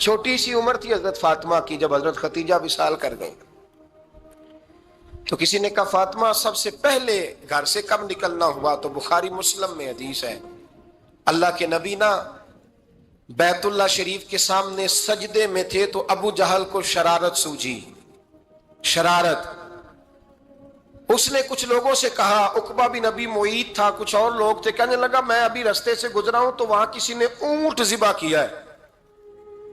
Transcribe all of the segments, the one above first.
چھوٹی سی عمر تھی حضرت فاطمہ کی جب حضرت خدیجہ وصال کر گئیں. تو کسی نے کہا فاطمہ سب سے پہلے گھر سے کب نکلنا ہوا؟ تو بخاری مسلم میں حدیث ہے، اللہ کے نبی نا بیت اللہ شریف کے سامنے سجدے میں تھے تو ابو جہل کو شرارت سوجی. شرارت، اس نے کچھ لوگوں سے کہا، عقبہ بن نبی معیط تھا، کچھ اور لوگ تھے، کہنے لگا میں ابھی رستے سے گزرا ہوں تو وہاں کسی نے اونٹ ذبح کیا ہے.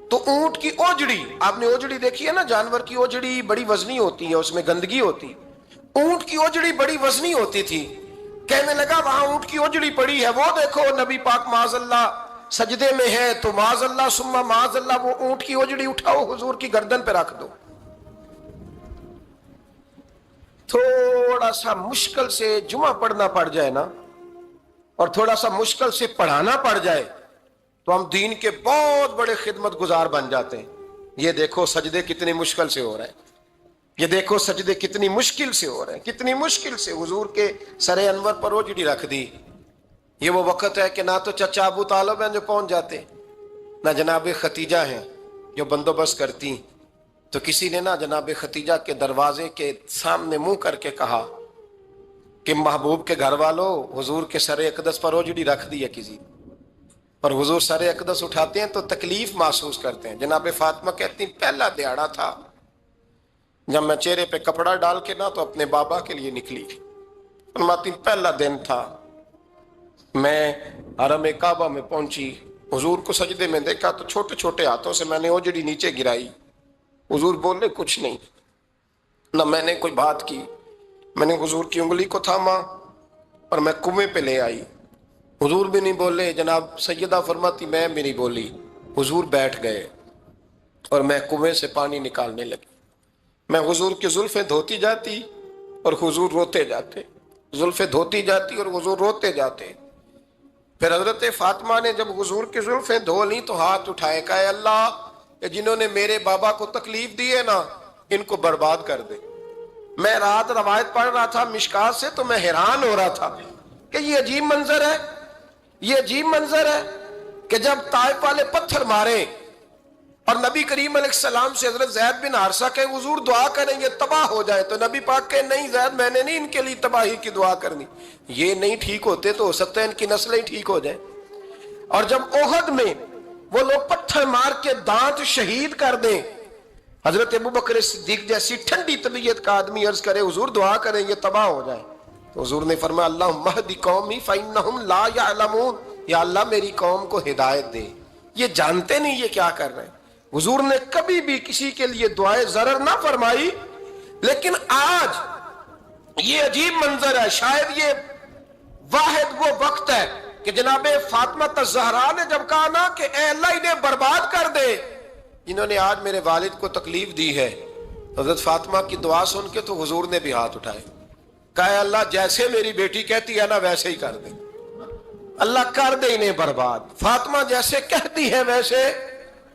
تو اونٹ کی اوجڑی، آپ نے اوجڑی دیکھی ہے نا، جانور کی اوجڑی بڑی وزنی ہوتی ہے، اس میں گندگی ہوتی. اونٹ کی اوجڑی بڑی وزنی ہوتی تھی. کہنے لگا وہاں اونٹ کی اوجڑی پڑی ہے، وہ دیکھو نبی پاک معاذ اللہ سجدے میں ہے، تو معاذ اللہ ثم معاذ اللہ وہ اونٹ کی اوجڑی اٹھاؤ حضور کی گردن پہ رکھ دو. تھوڑا سا مشکل سے جمعہ پڑھنا پڑ جائے نا، اور تھوڑا سا مشکل سے پڑھانا پڑ جائے تو ہم دین کے بہت بڑے خدمت گزار بن جاتے ہیں. یہ دیکھو سجدے کتنی مشکل سے ہو رہے ہیں، یہ دیکھو سجدے کتنی مشکل سے ہو رہے ہیں، کتنی مشکل سے حضور کے سر انور پر اوجڑی رکھ دی. یہ وہ وقت ہے کہ نہ تو چچا ابو طالب ہیں جو پہنچ جاتے، نہ جناب ختیجہ ہیں جو بندوبست کرتی. تو کسی نے نا جناب ختیجہ کے دروازے کے سامنے منہ کر کے کہا کہ محبوب کے گھر والوں حضور کے سر اقدس پر اوجڑی رکھ دی ہے کسی، اور حضور سر اقدس اٹھاتے ہیں تو تکلیف محسوس کرتے ہیں. جناب فاطمہ کہتی پہلا دیہڑا تھا جب میں چہرے پہ کپڑا ڈال کے نا تو اپنے بابا کے لیے نکلی. فرماتی پہلا دن تھا، میں حرم کعبہ میں پہنچی، حضور کو سجدے میں دیکھا تو چھوٹے چھوٹے ہاتھوں سے میں نے اوجڑی نیچے گرائی. حضور بولے کچھ نہیں، نہ میں نے کوئی بات کی. میں نے حضور کی انگلی کو تھاما اور میں کنویں پہ لے آئی. حضور بھی نہیں بولے، جناب سیدہ فرماتی میں بھی نہیں بولی. حضور بیٹھ گئے اور میں کنویں سے پانی نکالنے لگی. میں حضور کی زلفیں دھوتی جاتی اور حضور روتے جاتے، زلفیں دھوتی جاتی اور حضور روتے جاتے. پھر حضرت فاطمہ نے جب حضور کی زلفیں دھو لی تو ہاتھ اٹھائے، کہا اے اللہ کہ جنہوں نے میرے بابا کو تکلیف دی ہے نا ان کو برباد کر دے. میں رات روایت پڑھ رہا تھا مشکات سے تو میں حیران ہو رہا تھا کہ یہ عجیب منظر ہے، یہ عجیب منظر ہے کہ جب طائف والے پتھر مارے اور نبی کریم علیہ السلام سے حضرت زید بن حارثہ کہ حضور دعا کریں گے تباہ ہو جائے، تو نبی پاک کہ نہیں زید میں نے نہیں ان کے لیے تباہی کی دعا کرنی، یہ نہیں ٹھیک ہوتے تو ہو سکتا ہے ان کی نسلیں ٹھیک ہو جائیں. اور جب احد میں وہ لوگ پتھر مار کے دانت شہید کر دیں، حضرت ابوبکر صدیق جیسی ٹھنڈی طبیعت کا آدمی عرض کرے حضور دعا کریں گے تباہ ہو جائے، تو حضور نے فرمایا اللہم اہد قومی فإنہم لا یعلمون، یا اللہ میری قوم کو ہدایت دے، یہ جانتے نہیں یہ کیا کر رہے ہیں. حضور نے کبھی بھی کسی کے لیے دعائے ضرر نہ فرمائی. لیکن آج یہ عجیب منظر ہے، شاید یہ واحد وہ وقت ہے کہ جناب فاطمہ الزہرا نے جب کہا نا کہ اے اللہ انہیں برباد کر دے جنہوں نے آج میرے والد کو تکلیف دی ہے، حضرت فاطمہ کی دعا سن کے تو حضور نے بھی ہاتھ اٹھائے، کہا اے اللہ جیسے میری بیٹی کہتی ہے نا ویسے ہی کر دے، اللہ کر دے انہیں برباد. فاطمہ جیسے کہتی ہے ویسے،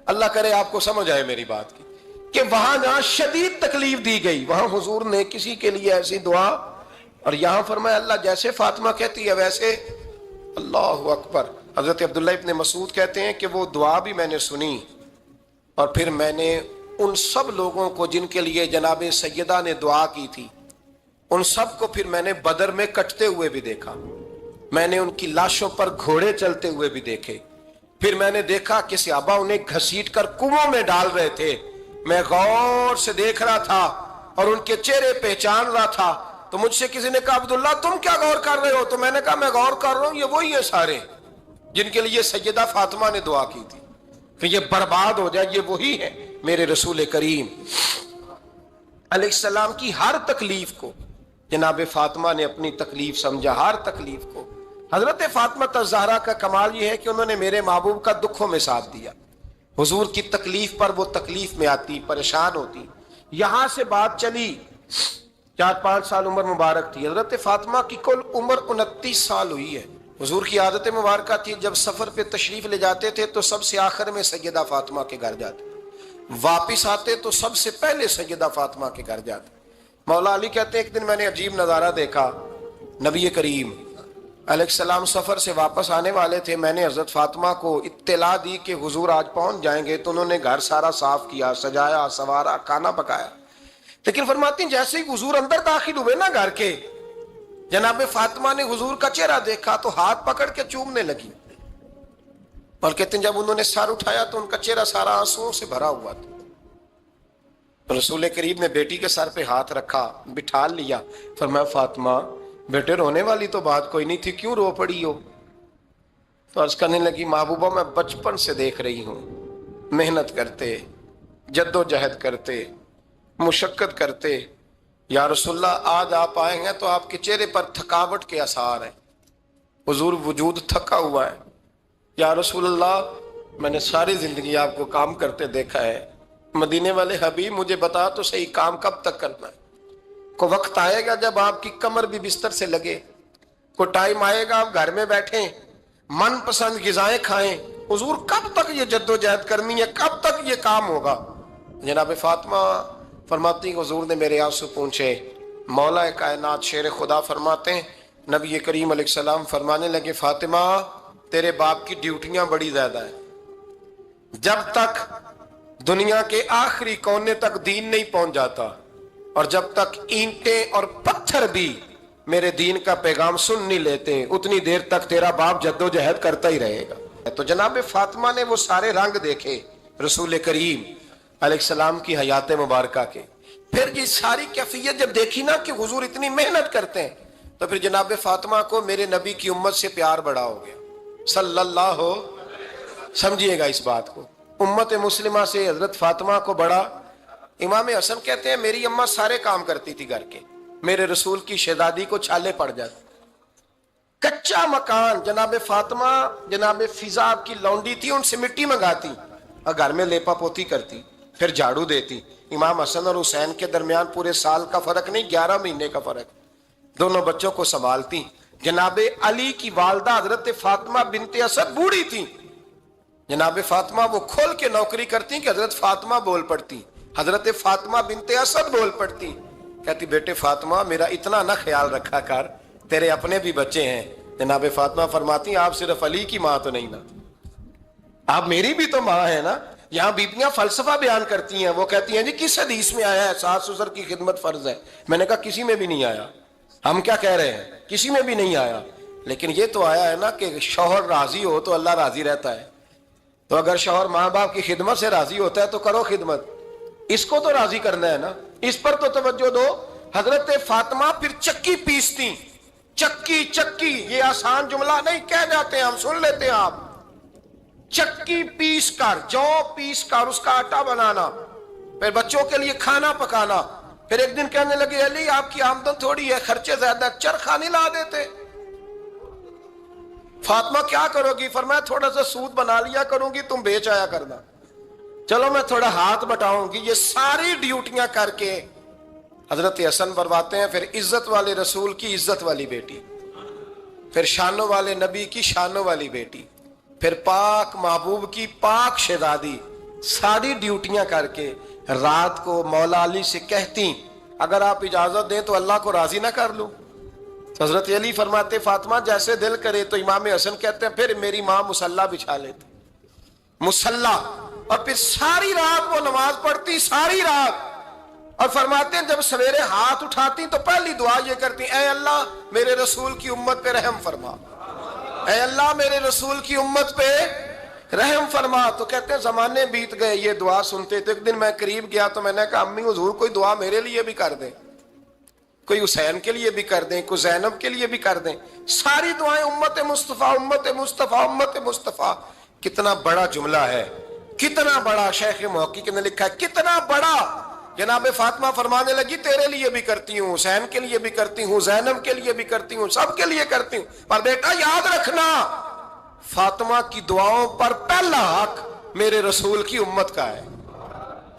اللہ کرے آپ کو سمجھ آئے میری بات کی کہ وہاں جہاں شدید تکلیف دی گئی وہاں حضور نے کسی کے لیے ایسی دعا، اور یہاں فرمایا اللہ جیسے فاطمہ کہتی ہے ویسے. اللہ اکبر. حضرت عبداللہ ابن مسعود کہتے ہیں کہ وہ دعا بھی میں نے سنی اور پھر میں نے ان سب لوگوں کو جن کے لیے جناب سیدہ نے دعا کی تھی ان سب کو پھر میں نے بدر میں کٹتے ہوئے بھی دیکھا، میں نے ان کی لاشوں پر گھوڑے چلتے ہوئے بھی دیکھے، پھر میں نے دیکھا کہ صحابہ انہیں گھسیٹ کر کنووں میں ڈال رہے تھے، میں غور سے دیکھ رہا تھا اور ان کے چہرے پہچان رہا تھا. تو مجھ سے کسی نے کہا عبداللہ تم کیا غور کر رہے ہو؟ تو میں نے کہا میں غور کر رہا ہوں یہ وہی ہیں سارے جن کے لیے سیدہ فاطمہ نے دعا کی تھی کہ یہ برباد ہو جائے، یہ وہی ہیں میرے رسول کریم علیہ السلام کی ہر تکلیف کو جناب فاطمہ نے اپنی تکلیف سمجھا، ہر تکلیف کو. حضرت فاطمہ الزہرا کا کمال یہ ہے کہ انہوں نے میرے محبوب کا دکھوں میں ساتھ دیا، حضور کی تکلیف پر وہ تکلیف میں آتی، پریشان ہوتی. یہاں سے بات چلی 4-5 سال عمر مبارک تھی. حضرت فاطمہ کی کل عمر 29 سال ہوئی ہے. حضور کی عادت مبارکہ تھی جب سفر پہ تشریف لے جاتے تھے تو سب سے آخر میں سیدہ فاطمہ کے گھر جاتے، واپس آتے تو سب سے پہلے سیدہ فاطمہ کے گھر جاتے. مولا علی کہتے ہیں ایک دن میں نے عجیب نظارہ دیکھا، نبی کریم علیہ السلام سفر سے واپس آنے والے تھے. میں نے حضرت فاطمہ کو اطلاع دی کہ حضور آج پہنچ جائیں گے, تو انہوں نے گھر سارا صاف کیا, سجایا, سنوارا, کھانا پکایا. لیکن فرماتی ہیں جیسے ہی حضور اندر داخل ہوئے نا گھر کے, جناب فاطمہ نے حضور کا چہرہ دیکھا تو ہاتھ پکڑ کے چومنے لگی. اور کہتے ہیں جب انہوں نے سر اٹھایا تو ان کا چہرہ سارا آنسوؤں سے بھرا ہوا تھا. رسول کریم نے بیٹی کے سر پہ ہاتھ رکھا, بٹھا لیا, فرمایا فاطمہ بیٹے رونے والی تو بات کوئی نہیں تھی, کیوں رو پڑی ہو؟ تو عرض کرنے لگی محبوبہ میں بچپن سے دیکھ رہی ہوں, محنت کرتے, جد و جہد کرتے, مشقت کرتے, یا رسول اللہ آج آپ آئے ہیں تو آپ کے چہرے پر تھکاوٹ کے آثار ہیں, حضور وجود تھکا ہوا ہے. یا رسول اللہ میں نے ساری زندگی آپ کو کام کرتے دیکھا ہے, مدینے والے حبیب مجھے بتا تو صحیح کام کب تک کرنا ہے؟ کو وقت آئے گا جب آپ کی کمر بھی بستر سے لگے, کو ٹائم آئے گا آپ گھر میں بیٹھیں, من پسند غذائیں کھائیں, حضور کب تک یہ جد و جہد کرنی ہے, کب تک یہ کام ہوگا؟ جناب فاطمہ فرماتی حضور نے میرے آنسو پونچھے. مولا کائنات شیر خدا فرماتے ہیں نبی کریم علیہ السلام فرمانے لگے فاطمہ تیرے باپ کی ڈیوٹیاں بڑی زیادہ ہیں, جب تک دنیا کے آخری کونے تک دین نہیں پہنچ جاتا اور جب تک اینٹیں اور پتھر بھی میرے دین کا پیغام سن نہیں لیتے اتنی دیر تک تیرا باپ جد و جہد کرتا ہی رہے گا. تو جناب فاطمہ نے وہ سارے رنگ دیکھے رسول کریم علیہ السلام کی حیات مبارکہ کے. پھر یہ ساری کیفیت جب دیکھی نا کہ حضور اتنی محنت کرتے ہیں, تو پھر جناب فاطمہ کو میرے نبی کی امت سے پیار بڑا ہو گیا صلی اللہ ہو. سمجھیے گا اس بات کو, امت مسلمہ سے حضرت فاطمہ کو بڑا. امام حسن کہتے ہیں میری اماں سارے کام کرتی تھی گھر کے, میرے رسول کی شہزادی کو چھالے پڑ جاتے. کچا مکان جناب فاطمہ جناب فضا آپ کی لونڈی تھی, ان سے مٹی منگاتی اور گھر میں لیپا پوتی کرتی, پھر جھاڑو دیتی. امام حسن اور حسین کے درمیان پورے سال کا فرق نہیں, 11 مہینے کا فرق, دونوں بچوں کو سنبھالتی. جناب علی کی والدہ حضرت فاطمہ بنت اسد بوڑھی تھی, جناب فاطمہ وہ کھول کے نوکری کرتی کہ حضرت فاطمہ بول پڑتی, حضرت فاطمہ بنت اسد بول پڑتی. کہتی بیٹے فاطمہ میرا اتنا نہ خیال رکھا کر, تیرے اپنے بھی بچے ہیں. جناب فاطمہ فرماتی آپ صرف علی کی ماں تو نہیں نا, آپ میری بھی تو ماں ہے نا. یہاں بیبیاں فلسفہ بیان کرتی ہیں, وہ کہتی ہیں جی کس حدیث میں آیا ہے ساس سسر کی خدمت فرض ہے؟ میں نے کہا کسی میں بھی نہیں آیا. ہم کیا کہہ رہے ہیں, کسی میں بھی نہیں آیا, لیکن یہ تو آیا ہے نا کہ شوہر راضی ہو تو اللہ راضی رہتا ہے. تو اگر شوہر ماں باپ کی خدمت سے راضی ہوتا ہے تو کرو خدمت, اس کو تو راضی کرنا ہے نا, اس پر تو توجہ دو. حضرت فاطمہ پھر چکی پیستی, چکی چکی یہ آسان جملہ نہیں کہہ جاتے ہیں, ہم سن لیتے ہیں آپ. چکی پیس کر, جو پیس کر اس کا آٹا بنانا, پھر بچوں کے لیے کھانا پکانا. پھر ایک دن کہنے لگے علی آپ کی آمدن تھوڑی ہے, خرچے زیادہ, چرخا نہیں لا دیتے. فاطمہ کیا کرو گی؟ فرمایا تھوڑا سا سود بنا لیا کروں گی, تم بیچ آیا کرنا. چلو میں تھوڑا ہاتھ بٹاؤں گی. یہ ساری ڈیوٹیاں کر کے حضرت حسن فرماتے ہیں پھر عزت والے رسول کی عزت والی بیٹی, پھر شانوں والے نبی کی شانوں والی بیٹی, پھر پاک محبوب کی پاک شہزادی, ساری ڈیوٹیاں کر کے رات کو مولا علی سے کہتی اگر آپ اجازت دیں تو اللہ کو راضی نہ کر لوں. حضرت علی فرماتے فاطمہ جیسے دل کرے. تو امام حسن کہتے ہیں پھر میری ماں مصلی بچھا لیتی, مصلی, اور پھر ساری رات وہ نماز پڑھتی, ساری رات. اور فرماتے ہیں جب سویرے ہاتھ اٹھاتی تو پہلی دعا یہ کرتی اے اللہ میرے رسول کی امت پہ رحم فرما, اے اللہ میرے رسول کی امت پہ رحم فرما. تو کہتے ہیں زمانے بیت گئے یہ دعا سنتے. تو ایک دن میں قریب گیا تو میں نے کہا امی حضور کوئی دعا میرے لیے بھی کر دیں, کوئی حسین کے لیے بھی کر دیں, کوئی زینب کے لیے بھی کر دیں. ساری دعائیں امت مصطفیٰ امت مصطفیٰ امت مصطفیٰ. کتنا بڑا جملہ ہے, کتنا بڑا. شیخ محقق نے لکھا ہے کتنا بڑا. جناب فاطمہ فرمانے لگی تیرے لیے بھی کرتی ہوں, حسین کے لیے بھی کرتی ہوں, زینب کے لیے بھی کرتی ہوں, سب کے لیے کرتی ہوں. پر بیٹا یاد رکھنا فاطمہ کی دعاؤں پر پہلا حق میرے رسول کی امت کا ہے.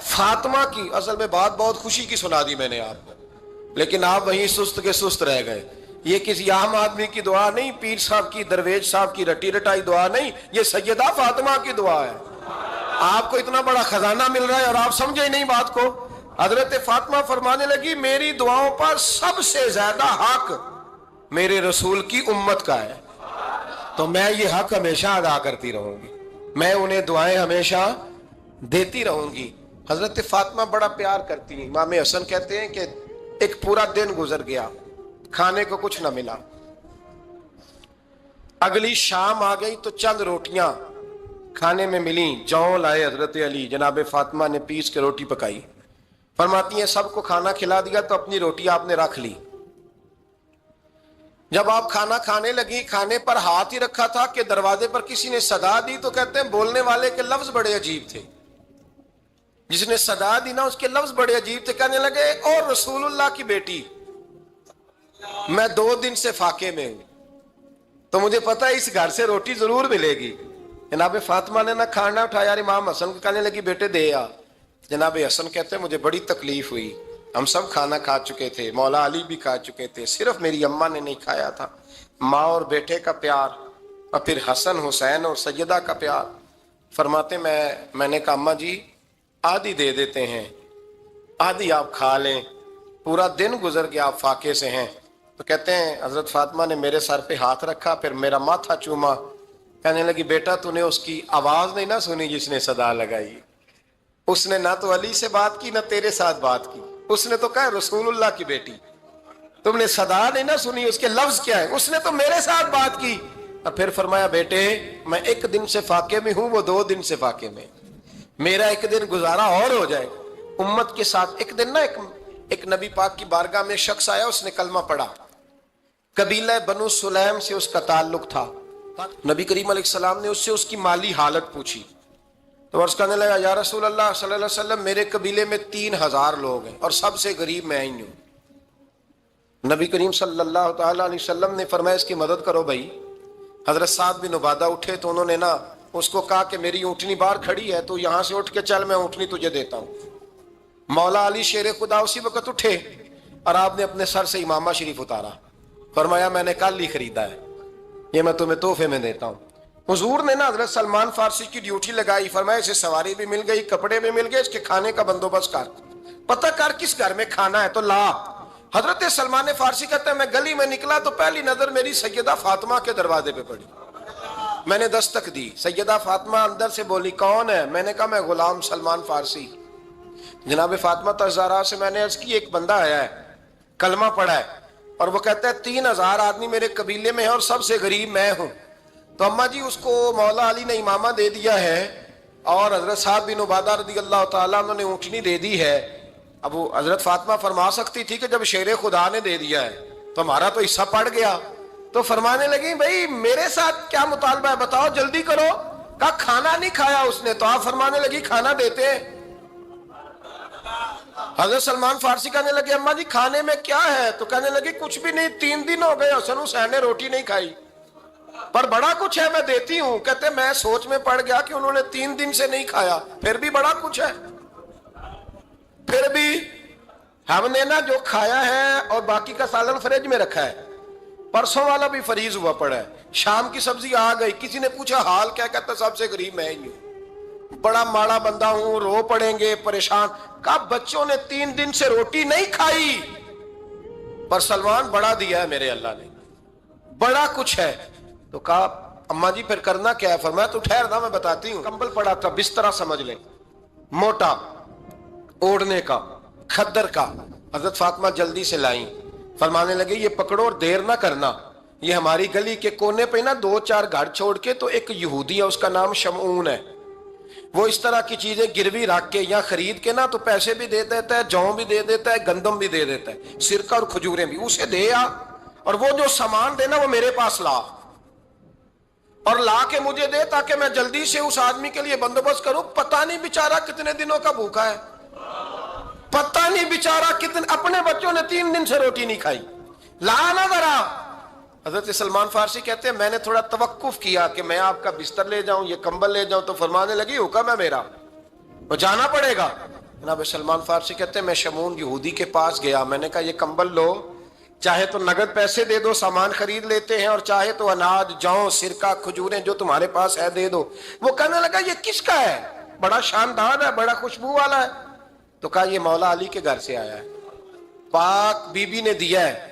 فاطمہ کی اصل میں بات بہت خوشی کی سنا دی میں نے آپ کو, لیکن آپ وہیں سست کے سست رہ گئے. یہ کسی عام آدمی کی دعا نہیں, پیر صاحب کی, درویش صاحب کی رٹی رٹائی دعا نہیں, یہ سیدہ فاطمہ کی دعا ہے. آپ کو اتنا بڑا خزانہ مل رہا ہے اور آپ سمجھے ہی نہیں بات کو. حضرت فاطمہ فرمانے لگی میری دعاؤں پر سب سے زیادہ حق میرے رسول کی امت کا ہے، تو میں یہ حق ہمیشہ ادا کرتی رہوں گی، میں انہیں دعائیں ہمیشہ دیتی رہوں گی۔ حضرت فاطمہ بڑا پیار کرتی ہیں۔ امام حسن کہتے ہیں کہ ایک پورا دن گزر گیا، کھانے کو کچھ نہ ملا، اگلی شام آ گئی تو چند روٹیاں کھانے میں ملیں، جوں لائے حضرت علی، جناب فاطمہ نے پیس کے روٹی پکائی، فرماتی ہیں سب کو کھانا کھلا دیا تو اپنی روٹی آپ نے رکھ لی۔ جب آپ کھانا کھانے لگی، کھانے پر ہاتھ ہی رکھا تھا کہ دروازے پر کسی نے صدا دی، تو کہتے ہیں بولنے والے کے لفظ بڑے عجیب تھے، جس نے صدا دی نا اس کے لفظ بڑے عجیب تھے، کہنے لگے اور رسول اللہ کی بیٹی، میں 2 دن سے فاقے میں ہوں، تو مجھے پتا ہے اس گھر سے روٹی ضرور ملے گی۔ جناب فاطمہ نے نہ کھانا اٹھایا، امام حسن کو کہنے لگی بیٹے دے آ۔ جناب حسن کہتے ہیں مجھے بڑی تکلیف ہوئی، ہم سب کھانا کھا چکے تھے، مولا علی بھی کھا چکے تھے، صرف میری اماں نے نہیں کھایا تھا۔ ماں اور بیٹے کا پیار، اور پھر حسن حسین اور سیدہ کا پیار۔ فرماتے میں نے کہا اماں جی آدھی دے دیتے ہیں، آدھی آپ کھا لیں، پورا دن گزر گیا آپ فاقے سے ہیں۔ تو کہتے ہیں حضرت فاطمہ نے میرے سر پہ ہاتھ رکھا، پھر میرا ماتھا چوما، کہنے لگی بیٹا تو نے اس کی آواز نہیں نہ سنی جس نے صدا لگائی، اس نے نہ تو علی سے بات کی نہ تیرے ساتھ بات کی، اس نے تو کہا رسول اللہ کی بیٹی، تم نے صدا نہیں نہ سنی، اس کے لفظ کیا ہے، اس نے تو میرے ساتھ بات کی۔ اور پھر فرمایا بیٹے میں 1 دن سے فاقے میں ہوں، وہ 2 دن سے فاقے میں، میرا 1 دن گزارا اور ہو جائے امت کے ساتھ۔ ایک دن نا ایک نبی پاک کی بارگاہ میں شخص آیا، اس نے کلمہ پڑھا، قبیلہ بنو سلیم سے اس کا تعلق تھا۔ نبی کریم علیہ السلام نے اس کی مالی حالت پوچھی، تو عرض کرنے لگا یا رسول اللہ صلی اللہ علیہ وسلم میرے قبیلے میں 3000 لوگ ہیں اور سب سے غریب میں ہی ہوں۔ نبی کریم صلی اللہ تعالی علیہ وسلم نے فرمایا اس کی مدد کرو بھائی۔ حضرت سعد بن عبادہ اٹھے تو انہوں نے نا اس کو کہا کہ میری اونٹنی باہر کھڑی ہے تو یہاں سے اٹھ کے چل، میں اونٹنی تجھے دیتا ہوں۔ مولا علی شیر خدا اسی وقت اٹھے اور آپ نے اپنے سر سے امامہ شریف اتارا، فرمایا میں نے کل ہی خریدا ہے، یہ میں تمہیں تحفے میں دیتا ہوں۔ حضور نے نا حضرت سلمان فارسی کی ڈیوٹی لگائی، فرمایا اسے سواری بھی مل گئی، کپڑے بھی مل گئے، اس کے کھانے کا بندوبست کر، پتہ کر کس گھر میں کھانا ہے تو لا۔ حضرت سلمان فارسی کہتے ہیں میں گلی میں نکلا تو پہلی نظر میری سیدہ فاطمہ کے دروازے پہ پڑی، میں نے دستک دی، سیدہ فاطمہ اندر سے بولی کون ہے؟ میں نے کہا میں غلام سلمان فارسی۔ جناب فاطمہ تزارہ سے میں نے عرض کی ایک بندہ آیا ہے، کلمہ پڑھا ہے، اور وہ کہتا ہے 3000 آدمی میرے قبیلے میں ہے اور سب سے غریب میں ہوں۔ تو اماں جی اس کو مولا علی نے امامہ دے دیا ہے اور حضرت سعد بن عبادہ رضی اللہ تعالیٰ عنہ نے اونٹنی دے دی ہے۔ اب وہ حضرت فاطمہ فرما سکتی تھی کہ جب شیر خدا نے دے دیا ہے تو ہمارا تو حصہ پڑ گیا، تو فرمانے لگی بھائی میرے ساتھ کیا مطالبہ ہے بتاؤ جلدی کرو۔ کہا کھانا نہیں کھایا اس نے، تو آپ فرمانے لگی کھانا دیتے ہیں۔ حضرت سلمان فارسی کہنے لگے اماں جی کھانے میں کیا ہے؟ تو کہنے لگی کچھ بھی نہیں، 3 دن ہو گئے حسن حسین نے روٹی نہیں کھائی، پر بڑا کچھ ہے میں دیتی ہوں۔ کہتے میں سوچ میں پڑ گیا کہ انہوں نے 3 دن سے نہیں کھایا، پھر بھی بڑا کچھ ہے، پھر بھی ہم نے نا جو کھایا ہے اور باقی کا سالن فریج میں رکھا ہے، پرسوں والا بھی فریز ہوا پڑا ہے، شام کی سبزی آ گئی۔ کسی نے پوچھا حال کیا؟ کہتا سب سے غریب میں ہی ہوں، بڑا ماڑا بندہ ہوں، رو پڑیں گے پریشان۔ کہا بچوں نے 3 دن سے روٹی نہیں کھائی، پر سلمان بڑا دیا ہے میرے اللہ نے، بڑا کچھ ہے۔ تو کہا اماں جی پھر کرنا کیا ہے؟ فرمایا تو ٹھہر دا میں بتاتی ہوں۔ کمبل پڑا تھا، بسترا سمجھ لیں، موٹا اوڑھنے کا، کھدر کا، حضرت فاطمہ جلدی سے لائیں، فرمانے لگے یہ پکڑو اور دیر نہ کرنا، یہ ہماری گلی کے کونے پہ نا 2-4 گھر چھوڑ کے تو ایک یہودی ہے، اس کا نام شمعون ہے، وہ اس طرح کی چیزیں گروی رکھ کے یا خرید کے نا تو پیسے بھی دے دیتا ہے، جوں بھی دے دیتا ہے، گندم بھی دے دیتا ہے، سرکہ اور کھجوریں بھی، اسے دے آ، اور وہ جو سامان دینا وہ میرے پاس لا، اور لا کے مجھے دے تاکہ میں جلدی سے اس آدمی کے لیے بندوبست کروں۔ پتہ نہیں بیچارہ کتنے دنوں کا بھوکا ہے، پتہ نہیں بیچارہ کتنے، اپنے بچوں نے 3 دن سے روٹی نہیں کھائی، لا نہ ذرا۔ حضرت سلمان فارسی کہتے ہیں میں نے تھوڑا توقف کیا کہ میں آپ کا بستر لے جاؤں، یہ کمبل لے جاؤں، تو فرمانے لگی حکم ہے میرا، وہ جانا پڑے گا۔ جناب سلمان فارسی کہتے ہیں میں شمعون یہودی کے پاس گیا، میں نے کہا یہ کمبل لو، چاہے تو نگد پیسے دے دو، سامان خرید لیتے ہیں، اور چاہے تو اناج، جوں، سرکہ، کھجوریں جو تمہارے پاس ہے دے دو۔ وہ کہنے لگا یہ کس کا ہے؟ بڑا شاندار ہے، بڑا خوشبو والا ہے۔ تو کہا یہ مولا علی کے گھر سے آیا ہے، پاک بی بی نے دیا ہے،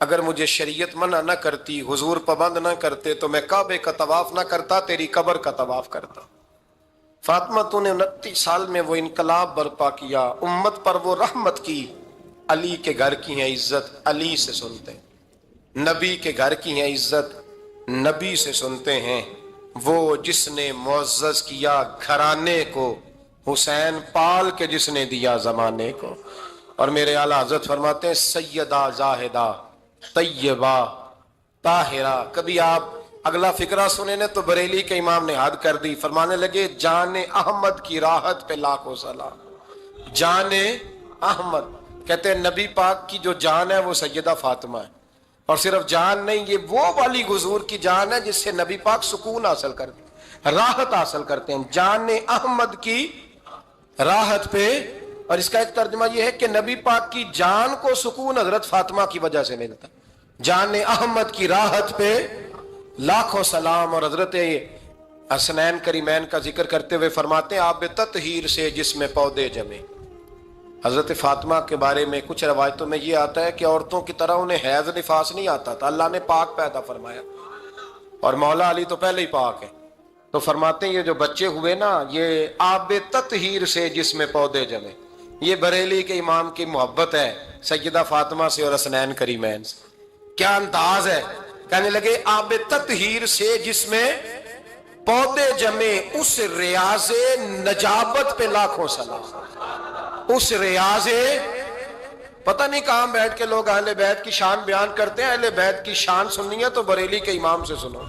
اگر مجھے شریعت منع نہ کرتی، حضور پابند نہ کرتے، تو میں کعبے کا طواف نہ کرتا، تیری قبر کا طواف کرتا۔ فاطمہ تو نے 29 سال میں وہ انقلاب برپا کیا، امت پر وہ رحمت کی۔ علی کے گھر کی ہیں عزت، علی سے سنتے ہیں۔ نبی کے گھر کی ہیں عزت، نبی سے سنتے ہیں۔ وہ جس نے معزز کیا گھرانے کو، حسین پال کے جس نے دیا زمانے کو۔ اور میرے اعلیٰ حضرت فرماتے ہیں سیدہ زاہدہ طیبہ طاہرہ۔ کبھی آپ اگلا فقرہ سنے نے تو بریلی کے امام نے حد کر دی، فرمانے لگے جان احمد کی راحت پہ لاکھوں سلام۔ جان احمد کہتے ہیں نبی پاک کی جو جان ہے وہ سیدہ فاطمہ ہے، اور صرف جان نہیں، یہ وہ والی حضور کی جان ہے جس سے نبی پاک سکون حاصل کرتے ہیں، راحت حاصل کرتے ہیں۔ جان احمد کی راحت پہ، اور اس کا ایک ترجمہ یہ ہے کہ نبی پاک کی جان کو سکون حضرت فاطمہ کی وجہ سے ملتا۔ جان احمد کی راحت پہ لاکھوں سلام۔ اور حضرت حسنین کریمین کا ذکر کرتے ہوئے فرماتے ہیں آب تطہیر سے جس میں پودے جمے۔ حضرت فاطمہ کے بارے میں کچھ روایتوں میں یہ آتا ہے کہ عورتوں کی طرح انہیں حیض نفاس نہیں آتا تھا، اللہ نے پاک پیدا فرمایا، اور مولا علی تو پہلے ہی پاک ہے۔ تو فرماتے ہیں یہ جو بچے ہوئے نا، یہ آب تطہیر سے جس میں پودے جمے۔ یہ بریلی کے امام کی محبت ہے سیدہ فاطمہ سے اور حسنین کریمین سے۔ کیا انداز ہے، کہنے لگے آب تطہیر سے جس میں پودے جمے، اس ریاض نجابت پہ لاکھوں سلام۔ اس ریاض، پتہ نہیں کہاں بیٹھ کے لوگ اہل بیت کی شان بیان کرتے ہیں، اہل بیت کی شان سننی ہے تو بریلی کے امام سے سنو۔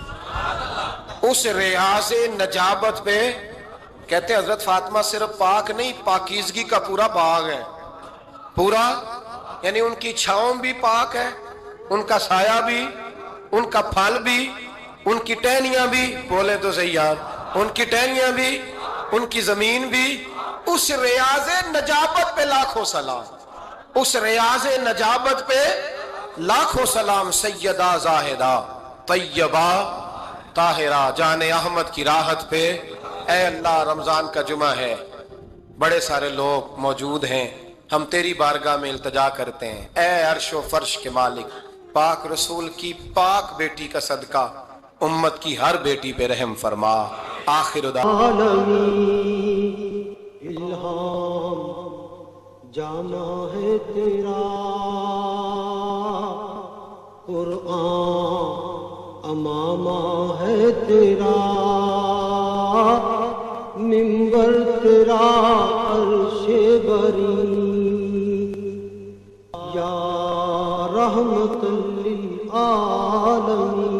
اس ریاض نجابت پہ کہتے ہیں حضرت فاطمہ صرف پاک نہیں، پاکیزگی کا پورا باغ ہے، پورا، یعنی ان کی چھاؤں بھی پاک ہے، ان کا سایہ بھی، ان کا پھل بھی، ان کی ٹہنیاں بھی، بولے تو صحیح یار، ان کی ٹہنیاں بھی، ان کی زمین بھی۔ اس ریاض نجابت پہ لاکھوں سلام، اس ریاض نجابت پہ لاکھوں سلام۔ سیدہ زاہدہ طیبہ طاہرہ، جان احمد کی راحت پہ۔ اے اللہ، رمضان کا جمعہ ہے، بڑے سارے لوگ موجود ہیں، ہم تیری بارگاہ میں التجا کرتے ہیں، اے عرش و فرش کے مالک، پاک رسول کی پاک بیٹی کا صدقہ امت کی ہر بیٹی پہ رحم فرما۔ آخر الہام جامع ہے تیرا، قرآن امامہ ہے تیرا، منبر تیرا عرش بری، یا رحمت للعالمین۔